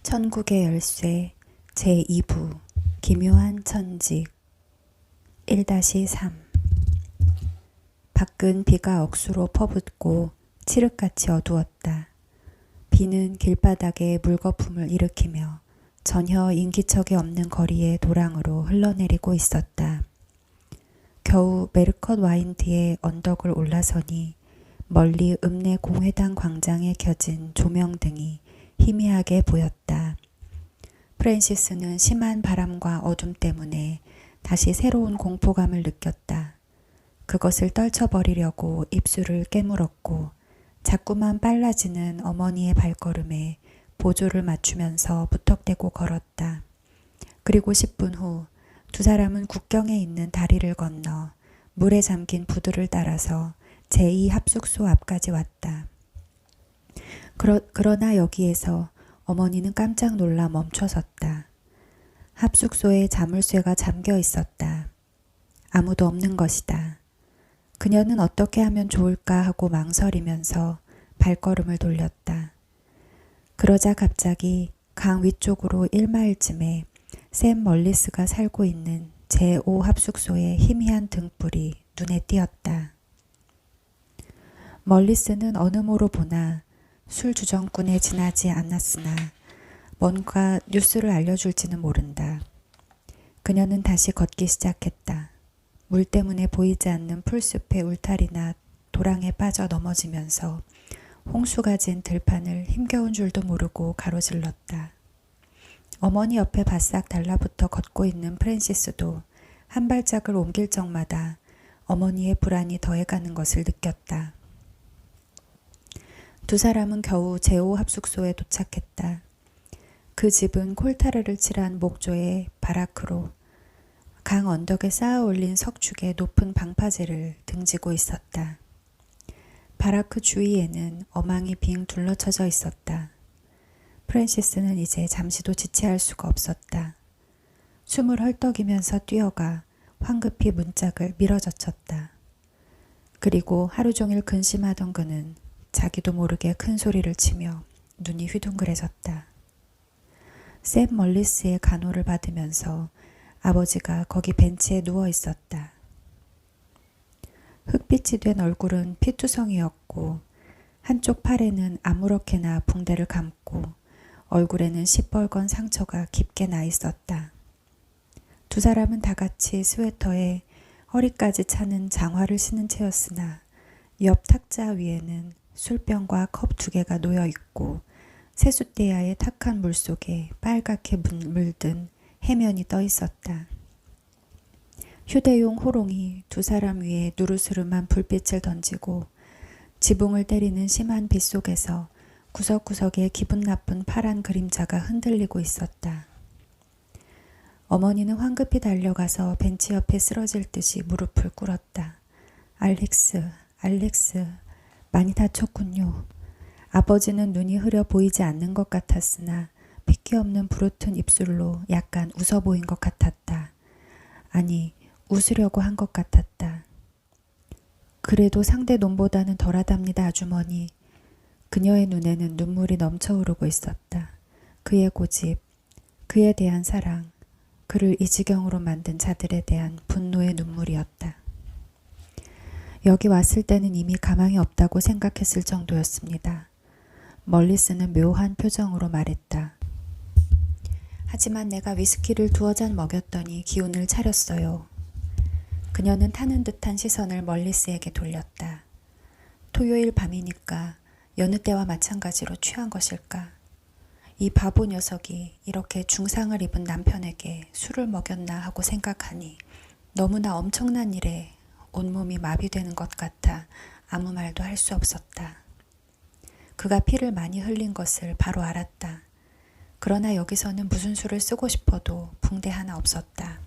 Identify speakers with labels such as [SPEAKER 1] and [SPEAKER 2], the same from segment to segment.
[SPEAKER 1] 천국의 열쇠 제2부 기묘한 천직 1-3 밖은 비가 억수로 퍼붓고 칠흑같이 어두웠다. 비는 길바닥에 물거품을 일으키며 전혀 인기척이 없는 거리의 도랑으로 흘러내리고 있었다. 겨우 메르컷 와인드의 언덕을 올라서니 멀리 읍내 공회당 광장에 켜진 조명등이 희미하게 보였다. 프랜시스는 심한 바람과 어둠 때문에 다시 새로운 공포감을 느꼈다. 그것을 떨쳐버리려고 입술을 깨물었고 자꾸만 빨라지는 어머니의 발걸음에 보조를 맞추면서 무턱대고 걸었다. 그리고 10분 후 두 사람은 국경에 있는 다리를 건너 물에 잠긴 부두를 따라서 제2합숙소 앞까지 왔다. 그러나 여기에서 어머니는 깜짝 놀라 멈춰섰다. 합숙소에 자물쇠가 잠겨 있었다. 아무도 없는 것이다. 그녀는 어떻게 하면 좋을까 하고 망설이면서 발걸음을 돌렸다. 그러자 갑자기 강 위쪽으로 1마일쯤에 샘 멀리스가 살고 있는 제5합숙소의 희미한 등불이 눈에 띄었다. 멀리스는 어느 모로 보나 술 주정꾼에 지나지 않았으나 뭔가 뉴스를 알려줄지는 모른다. 그녀는 다시 걷기 시작했다. 물 때문에 보이지 않는 풀숲의 울타리나 도랑에 빠져 넘어지면서 홍수가 진 들판을 힘겨운 줄도 모르고 가로질렀다. 어머니 옆에 바싹 달라붙어 걷고 있는 프랜시스도 한 발짝을 옮길 적마다 어머니의 불안이 더해가는 것을 느꼈다. 두 사람은 겨우 제5합숙소에 도착했다. 그 집은 콜타르를 칠한 목조의 바라크로 강 언덕에 쌓아 올린 석축의 높은 방파제를 등지고 있었다. 바라크 주위에는 어망이 빙 둘러쳐져 있었다. 프랜시스는 이제 잠시도 지체할 수가 없었다. 숨을 헐떡이면서 뛰어가 황급히 문짝을 밀어젖혔다. 그리고 하루 종일 근심하던 그는 자기도 모르게 큰 소리를 치며 눈이 휘둥그레졌다. 샘 멀리스의 간호를 받으면서 아버지가 거기 벤치에 누워 있었다. 흑빛이 된 얼굴은 피투성이었고 한쪽 팔에는 아무렇게나 붕대를 감고 얼굴에는 시뻘건 상처가 깊게 나 있었다. 두 사람은 다 같이 스웨터에 허리까지 차는 장화를 신은 채였으나 옆 탁자 위에는 술병과 컵 2개가 놓여 있고 세숫대야의 탁한 물속에 빨갛게 물든 해면이 떠 있었다. 휴대용 호롱이 두 사람 위에 누르스름한 불빛을 던지고 지붕을 때리는 심한 빛 속에서 구석구석에 기분 나쁜 파란 그림자가 흔들리고 있었다. 어머니는 황급히 달려가서 벤치 옆에 쓰러질 듯이 무릎을 꿇었다. 알렉스, 많이 다쳤군요. 아버지는 눈이 흐려 보이지 않는 것 같았으나 핏기 없는 부르튼 입술로 약간 웃어 보인 것 같았다. 아니, 웃으려고 한 것 같았다. 그래도 상대 놈보다는 덜하답니다, 아주머니. 그녀의 눈에는 눈물이 넘쳐흐르고 있었다. 그의 고집, 그에 대한 사랑, 그를 이 지경으로 만든 자들에 대한 분노의 눈물이었다. 여기 왔을 때는 이미 가망이 없다고 생각했을 정도였습니다. 멀리스는 묘한 표정으로 말했다. 하지만 내가 위스키를 2잔 먹였더니 기운을 차렸어요. 그녀는 타는 듯한 시선을 멀리스에게 돌렸다. 토요일 밤이니까 여느 때와 마찬가지로 취한 것일까? 이 바보 녀석이 이렇게 중상을 입은 남편에게 술을 먹였나 하고 생각하니 너무나 엄청난 일에 온몸이 마비되는 것 같아 아무 말도 할 수 없었다. 그가 피를 많이 흘린 것을 바로 알았다. 그러나 여기서는 무슨 수를 쓰고 싶어도 붕대 하나 없었다.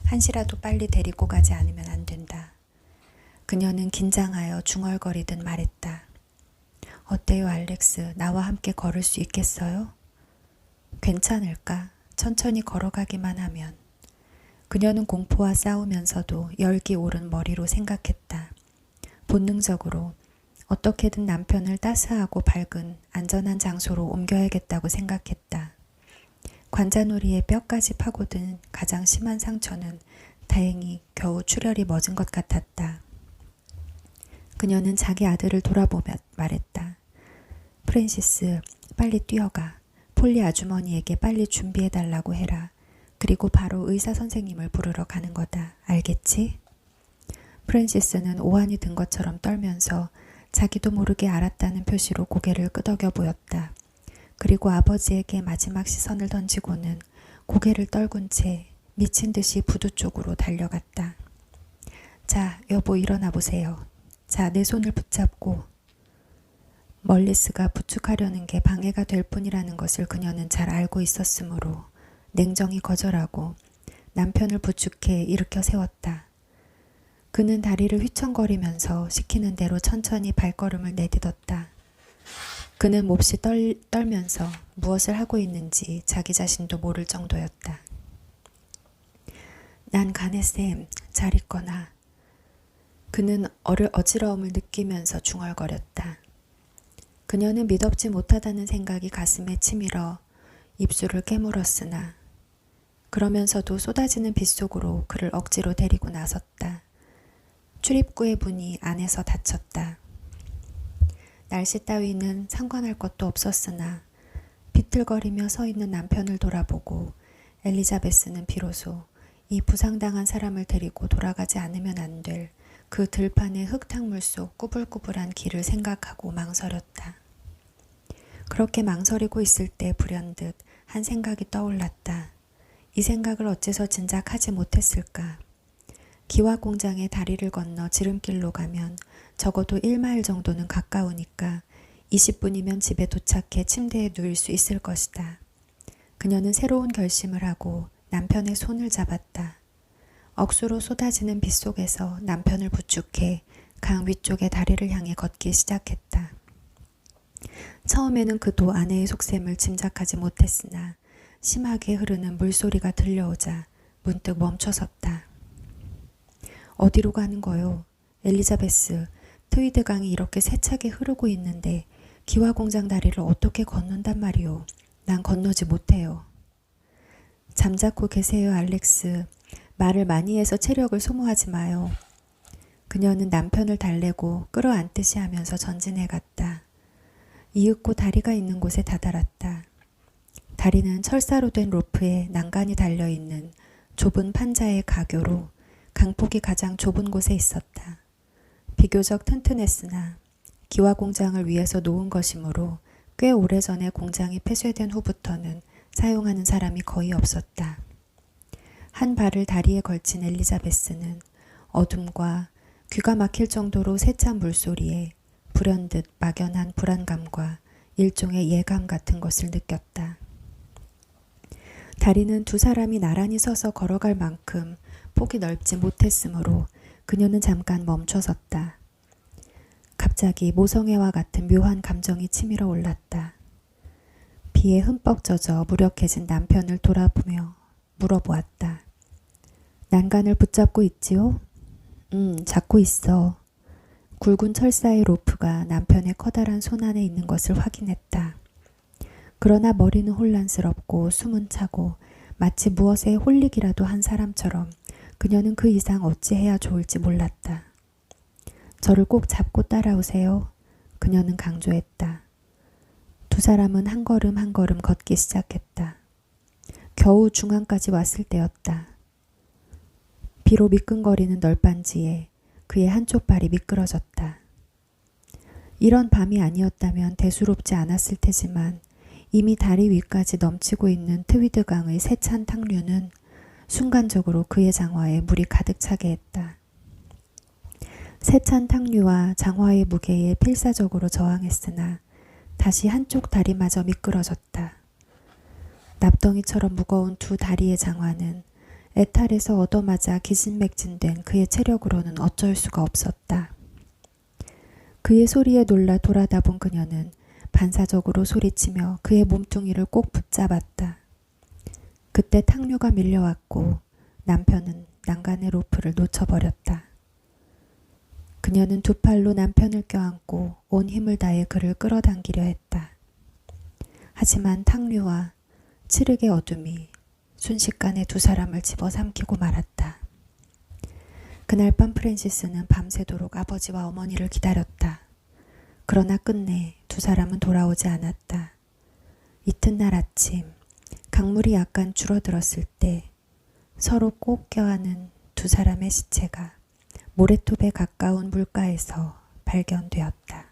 [SPEAKER 1] 한시라도 빨리 데리고 가지 않으면 안 된다. 그녀는 긴장하여 중얼거리듯 말했다. 어때요, 알렉스? 나와 함께 걸을 수 있겠어요? 괜찮을까? 천천히 걸어가기만 하면. 그녀는 공포와 싸우면서도 열기 오른 머리로 생각했다. 본능적으로 어떻게든 남편을 따스하고 밝은 안전한 장소로 옮겨야겠다고 생각했다. 관자놀이에 뼈까지 파고든 가장 심한 상처는 다행히 겨우 출혈이 멎은 것 같았다. 그녀는 자기 아들을 돌아보며 말했다. 프랜시스, 빨리 뛰어가. 폴리 아주머니에게 빨리 준비해달라고 해라. 그리고 바로 의사 선생님을 부르러 가는 거다. 알겠지? 프랜시스는 오한이 든 것처럼 떨면서 자기도 모르게 알았다는 표시로 고개를 끄덕여 보였다. 그리고 아버지에게 마지막 시선을 던지고는 고개를 떨군 채 미친 듯이 부두 쪽으로 달려갔다. 자, 여보 일어나 보세요. 자, 내 손을 붙잡고. 멀리스가 부축하려는 게 방해가 될 뿐이라는 것을 그녀는 잘 알고 있었으므로 냉정히 거절하고 남편을 부축해 일으켜 세웠다. 그는 다리를 휘청거리면서 시키는 대로 천천히 발걸음을 내딛었다. 그는 몹시 떨면서 무엇을 하고 있는지 자기 자신도 모를 정도였다. 난 가네쌤, 잘 있거나. 그는 어지러움을 느끼면서 중얼거렸다. 그녀는 미덥지 못하다는 생각이 가슴에 치밀어 입술을 깨물었으나 그러면서도 쏟아지는 빗속으로 그를 억지로 데리고 나섰다. 출입구의 문이 안에서 닫혔다. 날씨 따위는 상관할 것도 없었으나 비틀거리며 서 있는 남편을 돌아보고 엘리자베스는 비로소 이 부상당한 사람을 데리고 돌아가지 않으면 안 될 그 들판의 흙탕물 속 꾸불꾸불한 길을 생각하고 망설였다. 그렇게 망설이고 있을 때 불현듯 한 생각이 떠올랐다. 이 생각을 어째서 진작하지 못했을까? 기와공장에 다리를 건너 지름길로 가면 적어도 1마일 정도는 가까우니까 20분이면 집에 도착해 침대에 누일 수 있을 것이다. 그녀는 새로운 결심을 하고 남편의 손을 잡았다. 억수로 쏟아지는 빗속에서 남편을 부축해 강 위쪽의 다리를 향해 걷기 시작했다. 처음에는 그도 아내의 속셈을 짐작하지 못했으나 심하게 흐르는 물소리가 들려오자 문득 멈춰섰다. 어디로 가는 거요? 엘리자베스, 트위드 강이 이렇게 세차게 흐르고 있는데 기와공장 다리를 어떻게 건넌단 말이오? 난 건너지 못해요. 잠자코 계세요, 알렉스. 말을 많이 해서 체력을 소모하지 마요. 그녀는 남편을 달래고 끌어안듯이 하면서 전진해 갔다. 이윽고 다리가 있는 곳에 다다랐다. 다리는 철사로 된 로프에 난간이 달려있는 좁은 판자의 가교로 강폭이 가장 좁은 곳에 있었다. 비교적 튼튼했으나 기와공장을 위해서 놓은 것이므로 꽤 오래전에 공장이 폐쇄된 후부터는 사용하는 사람이 거의 없었다. 한 발을 다리에 걸친 엘리자베스는 어둠과 귀가 막힐 정도로 세찬 물소리에 불현듯 막연한 불안감과 일종의 예감 같은 것을 느꼈다. 다리는 두 사람이 나란히 서서 걸어갈 만큼 폭이 넓지 못했으므로 그녀는 잠깐 멈춰섰다. 갑자기 모성애와 같은 묘한 감정이 치밀어 올랐다. 비에 흠뻑 젖어 무력해진 남편을 돌아보며 물어보았다. 난간을 붙잡고 있지요? 잡고 있어. 굵은 철사의 로프가 남편의 커다란 손 안에 있는 것을 확인했다. 그러나 머리는 혼란스럽고 숨은 차고 마치 무엇에 홀리기라도 한 사람처럼 그녀는 그 이상 어찌해야 좋을지 몰랐다. 저를 꼭 잡고 따라오세요. 그녀는 강조했다. 두 사람은 한 걸음 한 걸음 걷기 시작했다. 겨우 중앙까지 왔을 때였다. 비로 미끈거리는 널빤지에 그의 한쪽 발이 미끄러졌다. 이런 밤이 아니었다면 대수롭지 않았을 테지만 이미 다리 위까지 넘치고 있는 트위드 강의 세찬 탕류는 순간적으로 그의 장화에 물이 가득 차게 했다. 세찬 탕류와 장화의 무게에 필사적으로 저항했으나 다시 한쪽 다리마저 미끄러졌다. 납덩이처럼 무거운 두 다리의 장화는 애탈에서 얻어맞아 기진맥진된 그의 체력으로는 어쩔 수가 없었다. 그의 소리에 놀라 돌아다본 그녀는 반사적으로 소리치며 그의 몸뚱이를 꼭 붙잡았다. 그때 탕류가 밀려왔고 남편은 난간의 로프를 놓쳐버렸다. 그녀는 두 팔로 남편을 껴안고 온 힘을 다해 그를 끌어당기려 했다. 하지만 탕류와 칠흑의 어둠이 순식간에 두 사람을 집어삼키고 말았다. 그날 밤 프랜시스는 밤새도록 아버지와 어머니를 기다렸다. 그러나 끝내 두 사람은 돌아오지 않았다. 이튿날 아침 강물이 약간 줄어들었을 때 서로 꼭 껴안은 두 사람의 시체가 모래톱에 가까운 물가에서 발견되었다.